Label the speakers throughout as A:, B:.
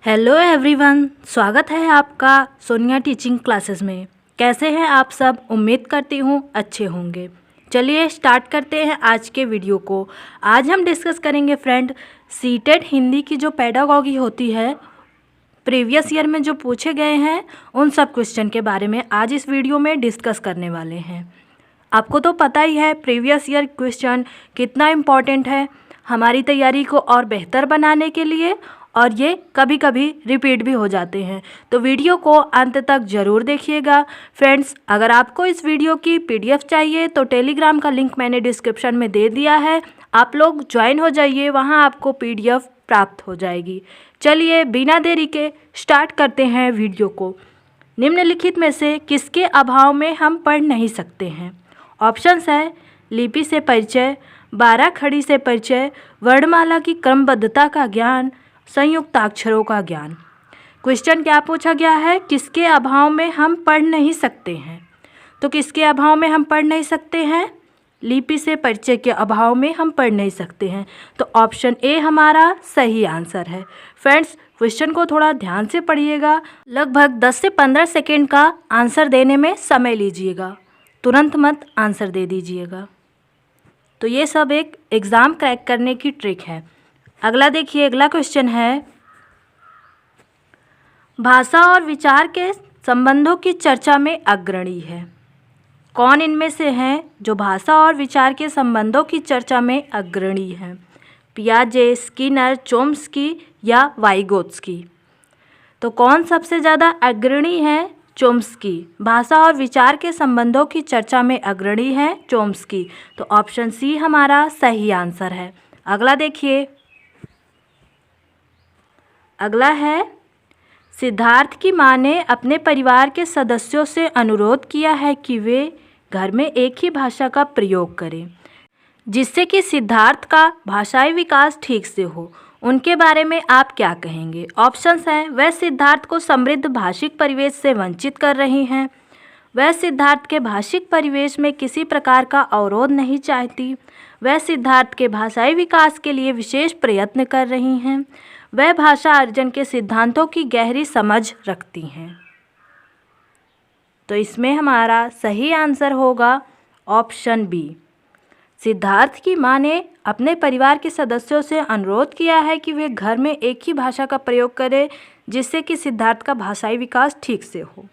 A: Hello everyone, स्वागत है आपका सोनिया टीचिंग क्लासेस में। कैसे हैं आप सब? उम्मीद करती हूँ अच्छे होंगे। चलिए स्टार्ट करते हैं आज के वीडियो को। आज हम डिस्कस करेंगे फ्रेंड, सीटेट हिंदी की जो पेडागॉजी होती है, प्रीवियस ईयर में जो पूछे गए हैं उन सब क्वेश्चन के बारे में आज इस वीडियो में डिस्कस करने वाले हैं। आपको तो पता ही है प्रीवियस ईयर क्वेश्चन कितना इम्पॉर्टेंट है हमारी तैयारी को और बेहतर बनाने के लिए, और ये कभी कभी रिपीट भी हो जाते हैं। तो वीडियो को अंत तक ज़रूर देखिएगा फ्रेंड्स। अगर आपको इस वीडियो की पीडीएफ चाहिए तो टेलीग्राम का लिंक मैंने डिस्क्रिप्शन में दे दिया है, आप लोग ज्वाइन हो जाइए, वहाँ आपको पीडीएफ प्राप्त हो जाएगी। चलिए बिना देरी के स्टार्ट करते हैं वीडियो को। निम्नलिखित में से किसके अभाव में हम पढ़ नहीं सकते हैं? ऑप्शंस है लिपि से परिचय, 12 खड़ी से परिचय, वर्णमाला की क्रमबद्धता का ज्ञान, संयुक्ताक्षरों का ज्ञान। क्वेश्चन क्या पूछा गया है? किसके अभाव में हम पढ़ नहीं सकते हैं? तो किसके अभाव में हम पढ़ नहीं सकते हैं? लिपि से परिचय के अभाव में हम पढ़ नहीं सकते हैं। तो ऑप्शन ए हमारा सही आंसर है। फ्रेंड्स, क्वेश्चन को थोड़ा ध्यान से पढ़िएगा, लगभग 10 से 15 सेकेंड का आंसर देने में समय लीजिएगा, तुरंत मत आंसर दे दीजिएगा। तो ये सब एक एग्ज़ाम क्रैक करने की ट्रिक है। अगला देखिए, अगला क्वेश्चन है, भाषा और विचार के संबंधों की चर्चा में अग्रणी है। कौन इनमें से हैं जो भाषा और विचार के संबंधों की चर्चा में अग्रणी है? पियाजे, स्किनर, चोम्स्की या वाइगोत्स्की? तो कौन सबसे ज़्यादा अग्रणी है? चोम्स्की। भाषा और विचार के संबंधों की चर्चा में अग्रणी है चोम्स्की। तो ऑप्शन सी हमारा सही आंसर है। अगला देखिए, अगला है, सिद्धार्थ की माँ ने अपने परिवार के सदस्यों से अनुरोध किया है कि वे घर में एक ही भाषा का प्रयोग करें जिससे कि सिद्धार्थ का भाषाई विकास ठीक से हो। उनके बारे में आप क्या कहेंगे? ऑप्शंस हैं, वह सिद्धार्थ को समृद्ध भाषिक परिवेश से वंचित कर रही हैं, वह सिद्धार्थ के भाषिक परिवेश में किसी प्रकार का अवरोध नहीं चाहती, वह सिद्धार्थ के भाषाई विकास के लिए विशेष प्रयत्न कर रही हैं, वह भाषा अर्जन के सिद्धांतों की गहरी समझ रखती हैं। तो इसमें हमारा सही आंसर होगा ऑप्शन बी। सिद्धार्थ की माँ ने अपने परिवार के सदस्यों से अनुरोध किया है कि वे घर में एक ही भाषा का प्रयोग करें जिससे कि सिद्धार्थ का भाषाई विकास ठीक से हो।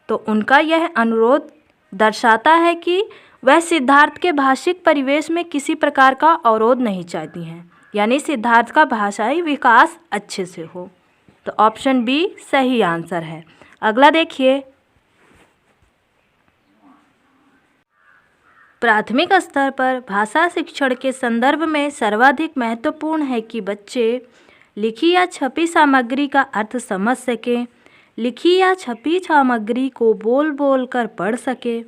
A: तो उनका यह अनुरोध दर्शाता है कि वह सिद्धार्थ के भाषिक परिवेश में किसी प्रकार का अवरोध नहीं चाहती हैं, यानी सिद्धार्थ का भाषाई विकास अच्छे से हो। तो ऑप्शन बी सही आंसर है। अगला देखिए, प्राथमिक स्तर पर भाषा शिक्षण के संदर्भ में सर्वाधिक महत्वपूर्ण है कि बच्चे लिखी या छपी सामग्री का अर्थ समझ सकें, लिखी या छपी सामग्री को बोल बोल कर पढ़ सके,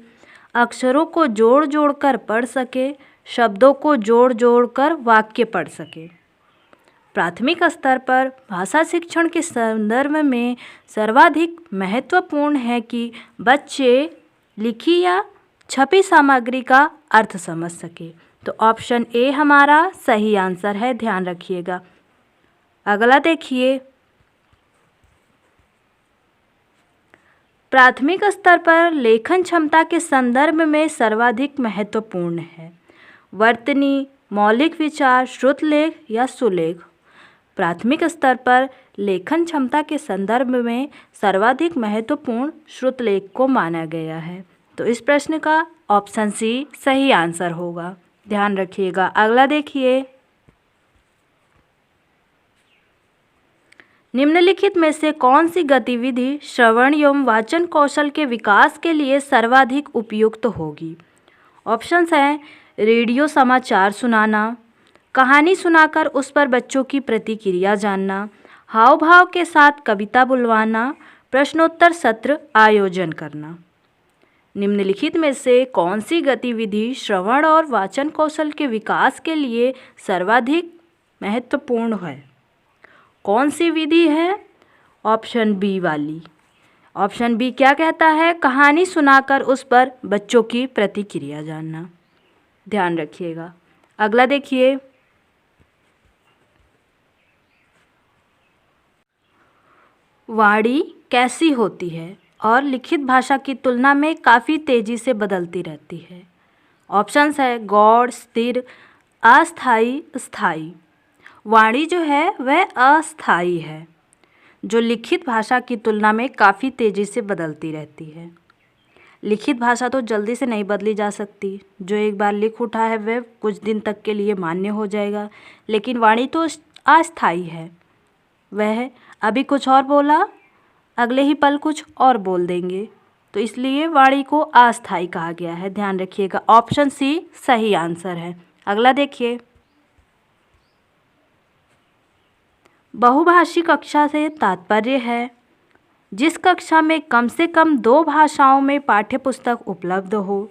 A: अक्षरों को जोड़ जोड़ कर पढ़ सके, शब्दों को जोड़ जोड़ कर वाक्य पढ़ सके। प्राथमिक स्तर पर भाषा शिक्षण के संदर्भ में सर्वाधिक महत्वपूर्ण है कि बच्चे लिखी या छपी सामग्री का अर्थ समझ सके। तो ऑप्शन ए हमारा सही आंसर है, ध्यान रखिएगा। अगला देखिए, प्राथमिक स्तर पर लेखन क्षमता के संदर्भ में सर्वाधिक महत्वपूर्ण है वर्तनी, मौलिक विचार, श्रुतलेख या सुलेख? प्राथमिक स्तर पर लेखन क्षमता के संदर्भ में सर्वाधिक महत्वपूर्ण श्रुतलेख को माना गया है। तो इस प्रश्न का ऑप्शन सी सही आंसर होगा, ध्यान रखिएगा। अगला देखिए, निम्नलिखित में से कौन सी गतिविधि श्रवण एवं वाचन कौशल के विकास के लिए सर्वाधिक उपयुक्त होगी? ऑप्शंस हैं, रेडियो समाचार सुनाना, कहानी सुनाकर उस पर बच्चों की प्रतिक्रिया जानना, हाव भाव के साथ कविता बुलवाना, प्रश्नोत्तर सत्र आयोजन करना। निम्नलिखित में से कौन सी गतिविधि श्रवण और वाचन कौशल के विकास के लिए सर्वाधिक महत्वपूर्ण है? कौन सी विधि है? ऑप्शन बी वाली। ऑप्शन बी क्या कहता है? कहानी सुनाकर उस पर बच्चों की प्रतिक्रिया जानना, ध्यान रखिएगा। अगला देखिए, वाणी कैसी होती है और लिखित भाषा की तुलना में काफ़ी तेज़ी से बदलती रहती है। ऑप्शंस है गौड़, स्थिर, अस्थाई, स्थाई। वाणी जो है वह अस्थाई है, जो लिखित भाषा की तुलना में काफ़ी तेज़ी से बदलती रहती है। लिखित भाषा तो जल्दी से नहीं बदली जा सकती, जो एक बार लिख उठा है वह कुछ दिन तक के लिए मान्य हो जाएगा, लेकिन वाणी तो अस्थाई है। वह अभी कुछ और बोला, अगले ही पल कुछ और बोल देंगे, तो इसलिए वाणी को अस्थाई कहा गया है। ध्यान रखिएगा, ऑप्शन सी सही आंसर है। अगला देखिए, बहुभाषी कक्षा से तात्पर्य है जिस कक्षा में कम से कम 2 भाषाओं में पाठ्यपुस्तक उपलब्ध हो,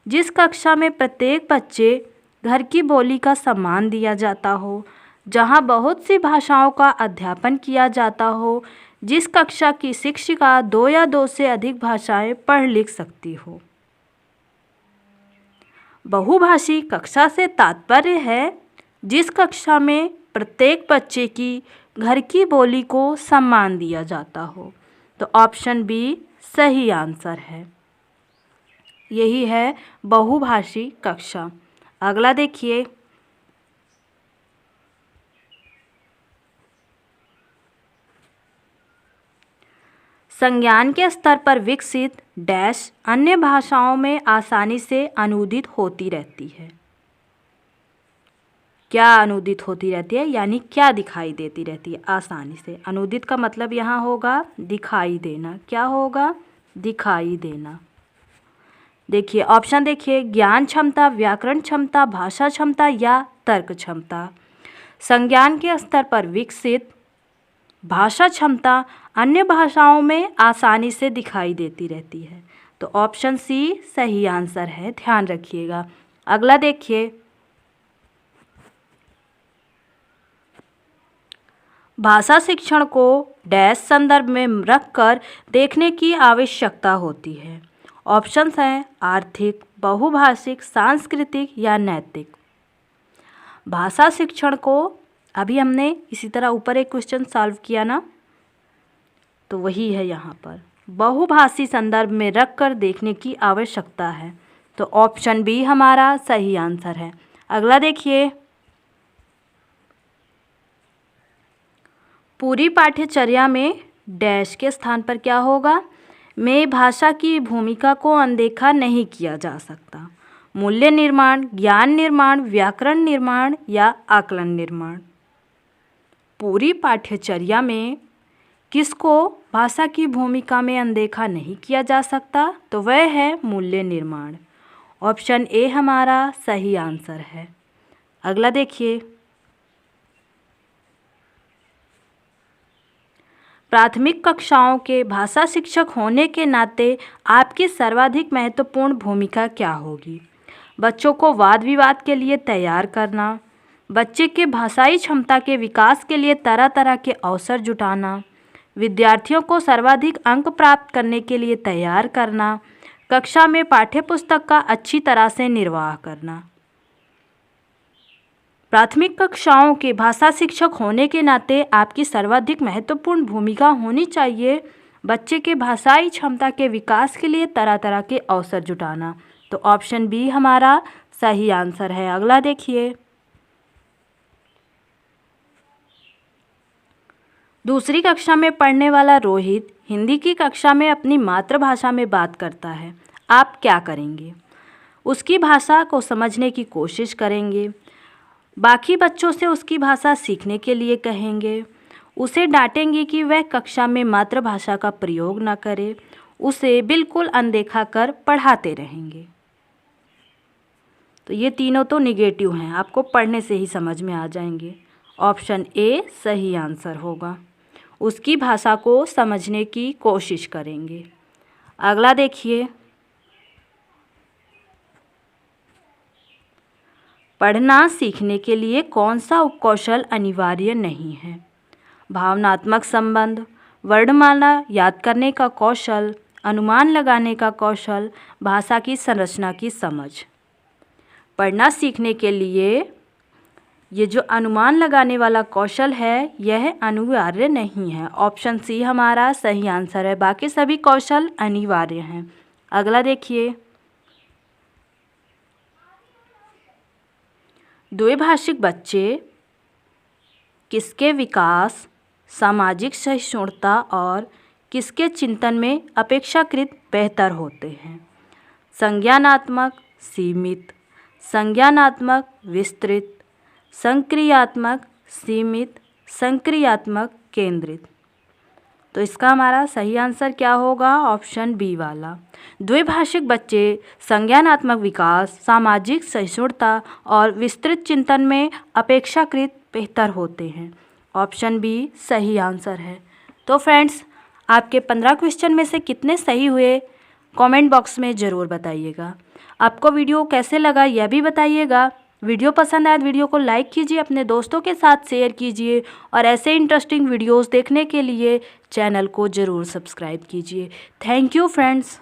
A: जिस कक्षा में प्रत्येक बच्चे घर की बोली का सम्मान दिया जाता हो, जहां बहुत सी भाषाओं का अध्यापन किया जाता हो, जिस कक्षा की शिक्षिका 2 या 2 से अधिक भाषाएं पढ़ लिख सकती हो। बहुभाषी कक्षा से तात्पर्य है जिस कक्षा में प्रत्येक बच्चे की घर की बोली को सम्मान दिया जाता हो। तो ऑप्शन बी सही आंसर है, यही है बहुभाषी कक्षा। अगला देखिए, संज्ञान के स्तर पर विकसित डैश अन्य भाषाओं में आसानी से अनूदित होती रहती है। क्या अनूदित होती रहती है, यानी क्या दिखाई देती रहती है आसानी से। अनूदित का मतलब यहाँ होगा दिखाई देना। क्या होगा? दिखाई देना। देखिए ऑप्शन देखिए, ज्ञान क्षमता, व्याकरण क्षमता, भाषा क्षमता या तर्क क्षमता। संज्ञान के स्तर पर विकसित भाषा क्षमता अन्य भाषाओं में आसानी से दिखाई देती रहती है। तो ऑप्शन सी सही आंसर है, ध्यान रखिएगा। अगला देखिए, भाषा शिक्षण को डैश संदर्भ में रखकर देखने की आवश्यकता होती है। ऑप्शंस हैं आर्थिक, बहुभाषिक, सांस्कृतिक या नैतिक। भाषा शिक्षण को अभी हमने इसी तरह ऊपर एक क्वेश्चन सॉल्व किया ना, तो वही है यहाँ पर, बहुभाषी संदर्भ में रखकर देखने की आवश्यकता है। तो ऑप्शन बी हमारा सही आंसर है। अगला देखिए, पूरी पाठ्यचर्या में डैश के स्थान पर क्या होगा? में भाषा की भूमिका को अनदेखा नहीं किया जा सकता। मूल्य निर्माण, ज्ञान निर्माण, व्याकरण निर्माण या आकलन निर्माण। पूरी पाठ्यचर्या में किसको भाषा की भूमिका में अनदेखा नहीं किया जा सकता? तो वह है मूल्य निर्माण। ऑप्शन ए हमारा सही आंसर है। अगला देखिए, प्राथमिक कक्षाओं के भाषा शिक्षक होने के नाते आपकी सर्वाधिक महत्वपूर्ण भूमिका क्या होगी? बच्चों को वाद विवाद के लिए तैयार करना, बच्चे के भाषाई क्षमता के विकास के लिए तरह तरह के अवसर जुटाना, विद्यार्थियों को सर्वाधिक अंक प्राप्त करने के लिए तैयार करना, कक्षा में पाठ्यपुस्तक का अच्छी तरह से निर्वाह करना। प्राथमिक कक्षाओं के भाषा शिक्षक होने के नाते आपकी सर्वाधिक महत्वपूर्ण भूमिका होनी चाहिए बच्चे के भाषाई क्षमता के विकास के लिए तरह तरह के अवसर जुटाना। तो ऑप्शन बी हमारा सही आंसर है। अगला देखिए, दूसरी कक्षा में पढ़ने वाला रोहित हिंदी की कक्षा में अपनी मातृभाषा में बात करता है। आप क्या करेंगे? उसकी भाषा को समझने की कोशिश करेंगे, बाकी बच्चों से उसकी भाषा सीखने के लिए कहेंगे, उसे डांटेंगे कि वह कक्षा में मातृभाषा का प्रयोग न करे, उसे बिल्कुल अनदेखा कर पढ़ाते रहेंगे। तो ये तीनों तो निगेटिव हैं, आपको पढ़ने से ही समझ में आ जाएंगे। ऑप्शन ए सही आंसर होगा। उसकी भाषा को समझने की कोशिश करेंगे। अगला देखिए, पढ़ना सीखने के लिए कौन सा उपकौशल अनिवार्य नहीं है? भावनात्मक संबंध, वर्णमाला याद करने का कौशल, अनुमान लगाने का कौशल, भाषा की संरचना की समझ। पढ़ना सीखने के लिए ये जो अनुमान लगाने वाला कौशल है यह अनिवार्य नहीं है। ऑप्शन सी हमारा सही आंसर है, बाकी सभी कौशल अनिवार्य हैं। अगला देखिए, द्विभाषिक बच्चे किसके विकास, सामाजिक सहिष्णुता और किसके चिंतन में अपेक्षाकृत बेहतर होते हैं? संज्ञानात्मक सीमित, संज्ञानात्मक विस्तृत, संक्रियात्मक सीमित, संक्रियात्मक केंद्रित। तो इसका हमारा सही आंसर क्या होगा? ऑप्शन बी वाला। द्विभाषिक बच्चे संज्ञानात्मक विकास, सामाजिक सहिष्णुता और विस्तृत चिंतन में अपेक्षाकृत बेहतर होते हैं। ऑप्शन बी सही आंसर है। तो फ्रेंड्स, आपके 15 क्वेश्चन में से कितने सही हुए कमेंट बॉक्स में ज़रूर बताइएगा। आपको वीडियो कैसे लगा यह भी बताइएगा। वीडियो पसंद आए तो वीडियो को लाइक कीजिए, अपने दोस्तों के साथ शेयर कीजिए और ऐसे इंटरेस्टिंग वीडियोस देखने के लिए चैनल को ज़रूर सब्सक्राइब कीजिए। Thank you friends.